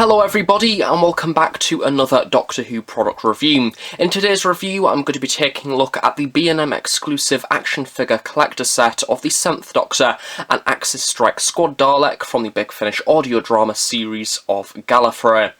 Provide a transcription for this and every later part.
Hello everybody and welcome back to another Doctor Who product review. In today's review I'm going to be taking a look at the B&M exclusive action figure collector set of the 7th Doctor and Axis Strike Squad Dalek from the Big Finish audio drama series of Gallifrey.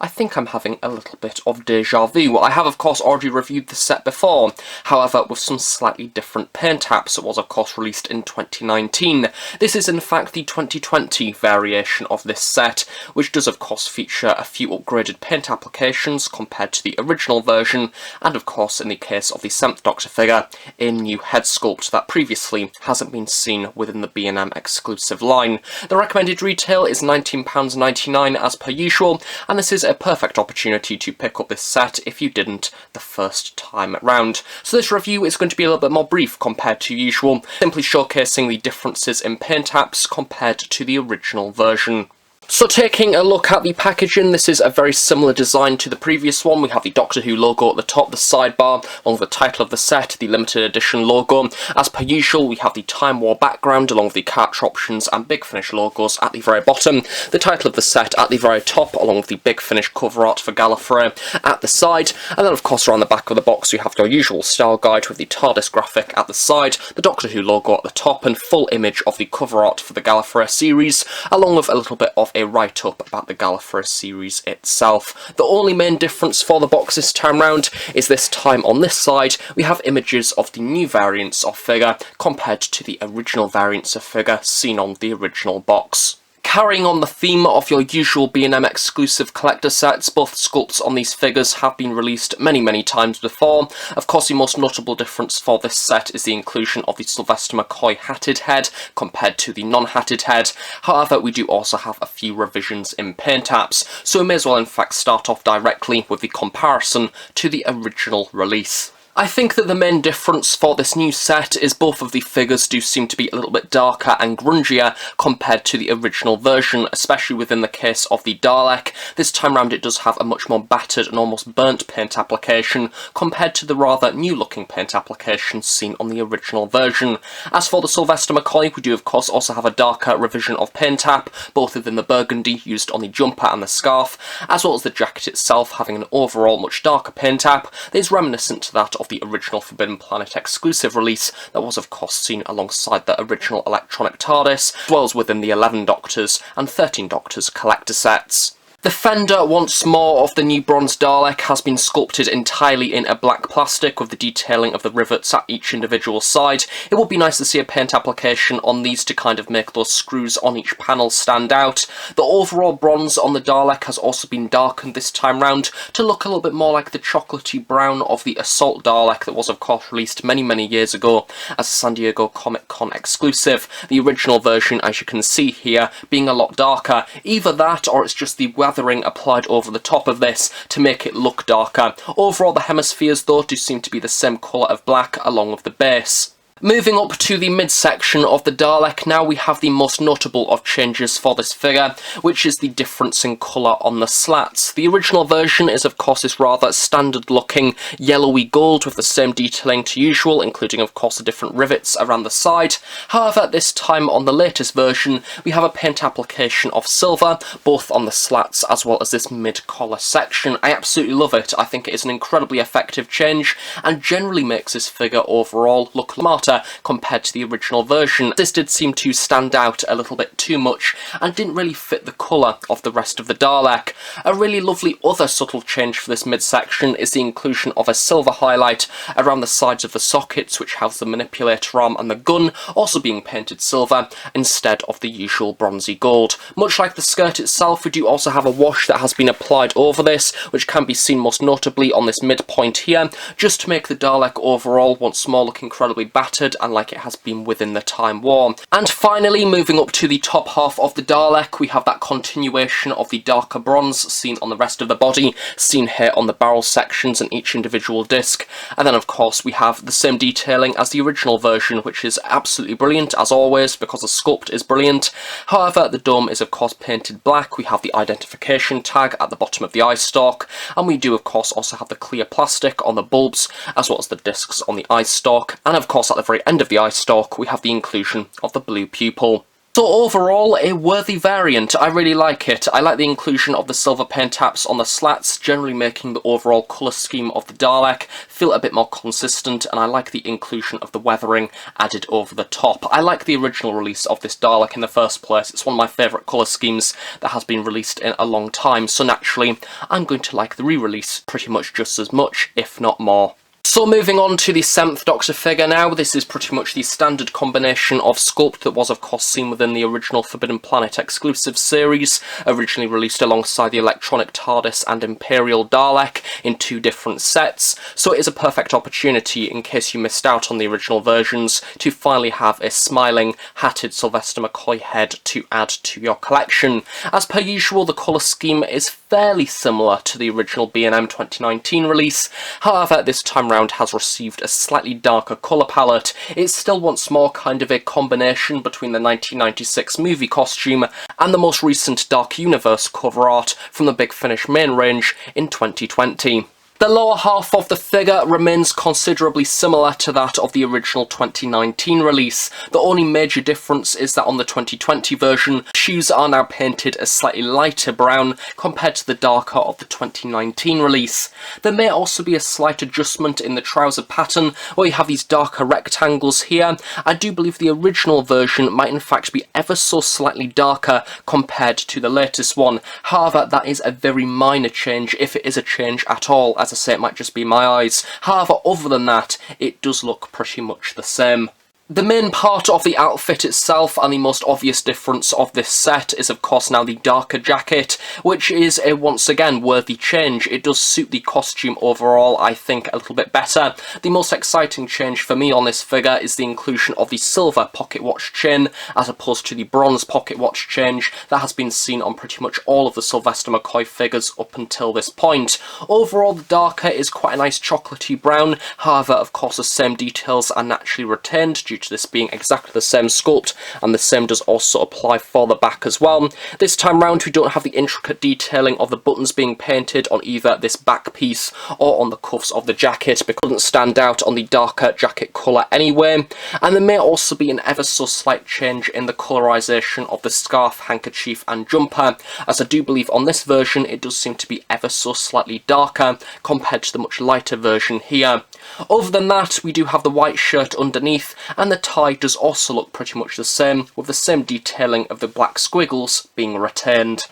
I think I'm having a little bit of deja vu. I have of course already reviewed the set before, however with some slightly different paint apps. It was of course released in 2019. This is in fact the 2020 variation of this set, which does of course feature a few upgraded paint applications compared to the original version, and of course in the case of the 7th Doctor figure, a new head sculpt that previously hasn't been seen within the B&M exclusive line. The recommended retail is £19.99 as per usual, and this is a perfect opportunity to pick up this set if you didn't the first time round. So this review is going to be a little bit more brief compared to usual, simply showcasing the differences in paint apps compared to the original version. So taking a look at the packaging, this is a very similar design to the previous one. We have the Doctor Who logo at the top, the sidebar, along with the title of the set, the limited edition logo. As per usual, we have the Time War background along with the capture options and Big Finish logos at the very bottom. The title of the set at the very top, along with the Big Finish cover art for Gallifrey at the side. And then of course around the back of the box you have your usual style guide with the TARDIS graphic at the side, the Doctor Who logo at the top, and full image of the cover art for the Gallifrey series, along with a little bit of a write-up about the Gallifrey series itself. The only main difference for the box this time round is this time on this side we have images of the new variants of figure compared to the original variants of figure seen on the original box. Carrying on the theme of your usual B&M exclusive collector sets, both sculpts on these figures have been released many times before. Of course the most notable difference for this set is the inclusion of the Sylvester McCoy hatted head compared to the non-hatted head. However, we do also have a few revisions in paint apps, so we may as well in fact start off directly with the comparison to the original release. I think that the main difference for this new set is both of the figures do seem to be a little bit darker and grungier compared to the original version, especially within the case of the Dalek. This time round it does have a much more battered and almost burnt paint application compared to the rather new looking paint application seen on the original version. As for the Sylvester McCoy, we do of course also have a darker revision of paint app, both within the burgundy used on the jumper and the scarf, as well as the jacket itself having an overall much darker paint app that is reminiscent to that of the original Forbidden Planet exclusive release that was of course seen alongside the original electronic TARDIS, as well as within the 11 Doctors and 13 Doctors collector sets. The fender once more of the new bronze Dalek has been sculpted entirely in a black plastic with the detailing of the rivets at each individual side. It would be nice to see a paint application on these to kind of make those screws on each panel stand out. The overall bronze on the Dalek has also been darkened this time round to look a little bit more like the chocolatey brown of the Assault Dalek that was of course released many years ago as a San Diego Comic Con exclusive. The original version, as you can see here, being a lot darker. Either that or it's just the weathering applied over the top of this to make it look darker. Overall the hemispheres though do seem to be the same colour of black along with the base. Moving up to the midsection of the Dalek, now we have the most notable of changes for this figure, which is the difference in colour on the slats. The original version is of course this rather standard looking yellowy gold with the same detailing to usual, including of course the different rivets around the side. However, this time on the latest version we have a paint application of silver, both on the slats as well as this mid-collar section. I absolutely love it. I think it is an incredibly effective change and generally makes this figure overall look smarter compared to the original version. This did seem to stand out a little bit too much and didn't really fit the colour of the rest of the Dalek. A really lovely other subtle change for this midsection is the inclusion of a silver highlight around the sides of the sockets, which house the manipulator arm and the gun, also being painted silver instead of the usual bronzy gold. Much like the skirt itself, we do also have a wash that has been applied over this, which can be seen most notably on this midpoint here, just to make the Dalek overall once more look incredibly battered and like it has been within the Time War. And finally, moving up to the top half of the Dalek, we have that continuation of the darker bronze seen on the rest of the body, seen here on the barrel sections and each individual disc. And then of course we have the same detailing as the original version, which is absolutely brilliant as always because the sculpt is brilliant. However, the dome is of course painted black. We have the identification tag at the bottom of the eye stalk, and we do of course also have the clear plastic on the bulbs as well as the discs on the eye stalk, and of course at the very end of the eye stalk we have the inclusion of the blue pupil. So overall, a worthy variant. I really like it. I like the inclusion of the silver paint apps on the slats, generally making the overall colour scheme of the Dalek feel a bit more consistent, and I like the inclusion of the weathering added over the top. I like the original release of this Dalek in the first place. It's one of my favourite colour schemes that has been released in a long time, so naturally I'm going to like the re-release pretty much just as much, if not more. So moving on to the 7th Doctor figure now, this is pretty much the standard combination of sculpt that was of course seen within the original Forbidden Planet exclusive series, originally released alongside the Electronic TARDIS and Imperial Dalek in 2 different sets, so it is a perfect opportunity, in case you missed out on the original versions, to finally have a smiling, hatted Sylvester McCoy head to add to your collection. As per usual, the colour scheme is fairly similar to the original B&M 2019 release, however this time round has received a slightly darker colour palette. It's still once more kind of a combination between the 1996 movie costume and the most recent Dark Universe cover art from the Big Finish main range in 2020. The lower half of the figure remains considerably similar to that of the original 2019 release. The only major difference is that on the 2020 version, shoes are now painted a slightly lighter brown compared to the darker of the 2019 release. There may also be a slight adjustment in the trouser pattern, where you have these darker rectangles here. I do believe the original version might in fact be ever so slightly darker compared to the latest one. However, that is a very minor change, if it is a change at all. As I say, it might just be my eyes. However, other than that, it does look pretty much the same. The main part of the outfit itself, and the most obvious difference of this set, is of course now the darker jacket, which is a once again worthy change. It does suit the costume overall, I think, a little bit better. The most exciting change for me on this figure is the inclusion of the silver pocket watch chain, as opposed to the bronze pocket watch change that has been seen on pretty much all of the Sylvester McCoy figures up until this point. Overall, the darker is quite a nice chocolatey brown, however, of course, the same details are naturally retained due to this being exactly the same sculpt, and the same does also apply for the back as well. This time round we don't have the intricate detailing of the buttons being painted on either this back piece or on the cuffs of the jacket, because it doesn't stand out on the darker jacket colour anyway, and there may also be an ever so slight change in the colorisation of the scarf, handkerchief and jumper, as I do believe on this version it does seem to be ever so slightly darker compared to the much lighter version here. Other than that, we do have the white shirt underneath, and the tie does also look pretty much the same, with the same detailing of the black squiggles being retained.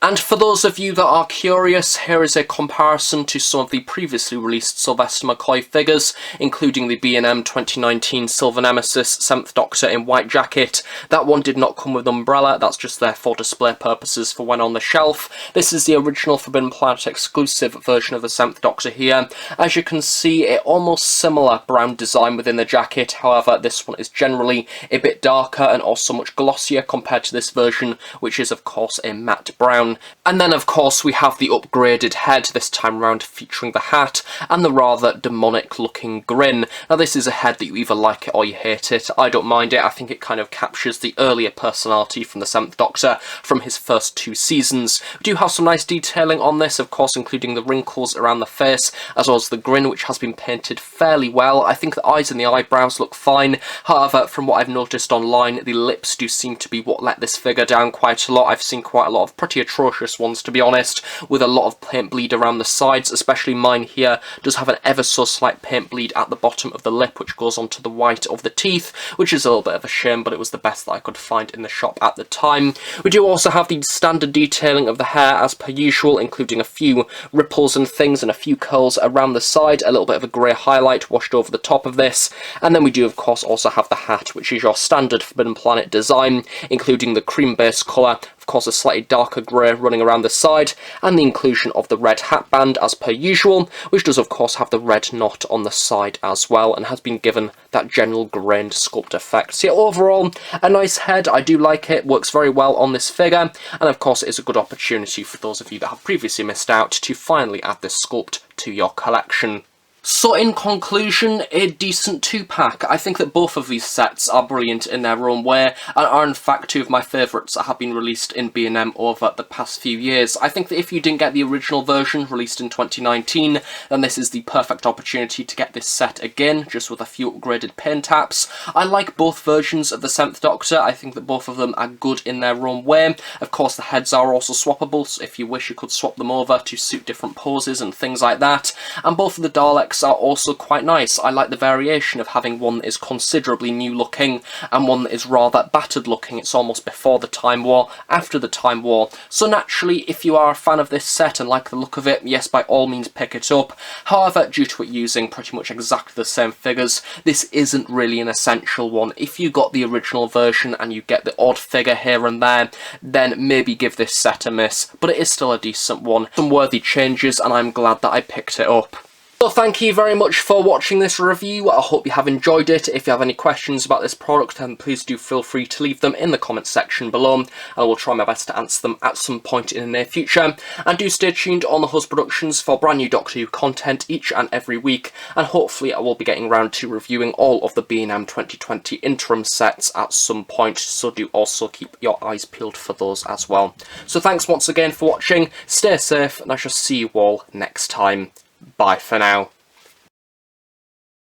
And for those of you that are curious, here is a comparison to some of the previously released Sylvester McCoy figures, including the B&M 2019 Silver Nemesis 7th Doctor in white jacket. That one did not come with an umbrella, that's just there for display purposes for when on the shelf. This is the original Forbidden Planet exclusive version of the 7th Doctor here. As you can see, a almost similar brown design within the jacket, however this one is generally a bit darker and also much glossier compared to this version, which is of course a matte brown. And then of course we have the upgraded head, this time round featuring the hat and the rather demonic looking grin. Now this is a head that you either like it or you hate it. I don't mind it, I think it kind of captures the earlier personality from the 7th Doctor from his first 2 seasons. We do have some nice detailing on this, of course, including the wrinkles around the face as well as the grin, which has been painted fairly well. I think the eyes and the eyebrows look fine, however from what I've noticed online, the lips do seem to be what let this figure down quite a lot. I've seen quite a lot of pretty atrocious ones, to be honest, with a lot of paint bleed around the sides, especially mine here does have an ever so slight paint bleed at the bottom of the lip, which goes onto the white of the teeth, which is a little bit of a shame, but it was the best that I could find in the shop at the time. We do also have the standard detailing of the hair as per usual, including a few ripples and things and a few curls around the side, a little bit of a grey highlight washed over the top of this, and then we do of course also have the hat, which is your standard Forbidden Planet design, including the cream base colour, of course a slightly darker grey running around the side, and the inclusion of the red hat band as per usual, which does of course have the red knot on the side as well, and has been given that general grained sculpt effect. So yeah, overall, a nice head, I do like it, works very well on this figure, and of course it is a good opportunity for those of you that have previously missed out to finally add this sculpt to your collection. So in conclusion, a decent 2-pack. I think that both of these sets are brilliant in their own way, and are in fact two of my favourites that have been released in B&M over the past few years. I think that if you didn't get the original version released in 2019, then this is the perfect opportunity to get this set again, just with a few upgraded paint taps. I like both versions of the 7th Doctor. I think that both of them are good in their own way. Of course, the heads are also swappable, so if you wish you could swap them over to suit different poses and things like that. And both of the Daleks are also quite nice. I like the variation of having one that is considerably new looking and one that is rather battered looking. It's almost before the Time War, after the Time War. So naturally, if you are a fan of this set and like the look of it, yes, by all means pick it up. However, due to it using pretty much exactly the same figures, this isn't really an essential one. If you got the original version and you get the odd figure here and there, then maybe give this set a miss, but it is still a decent one. Some worthy changes, and I'm glad that I picked it up. So thank you very much for watching this review. I hope you have enjoyed it. If you have any questions about this product, then please do feel free to leave them in the comments section below, and I will try my best to answer them at some point in the near future. And do stay tuned on the Host Productions for brand new Doctor Who content each and every week, and hopefully I will be getting around to reviewing all of the B&M 2020 interim sets at some point, so do also keep your eyes peeled for those as well. So thanks once again for watching, stay safe, and I shall see you all next time. Bye for now.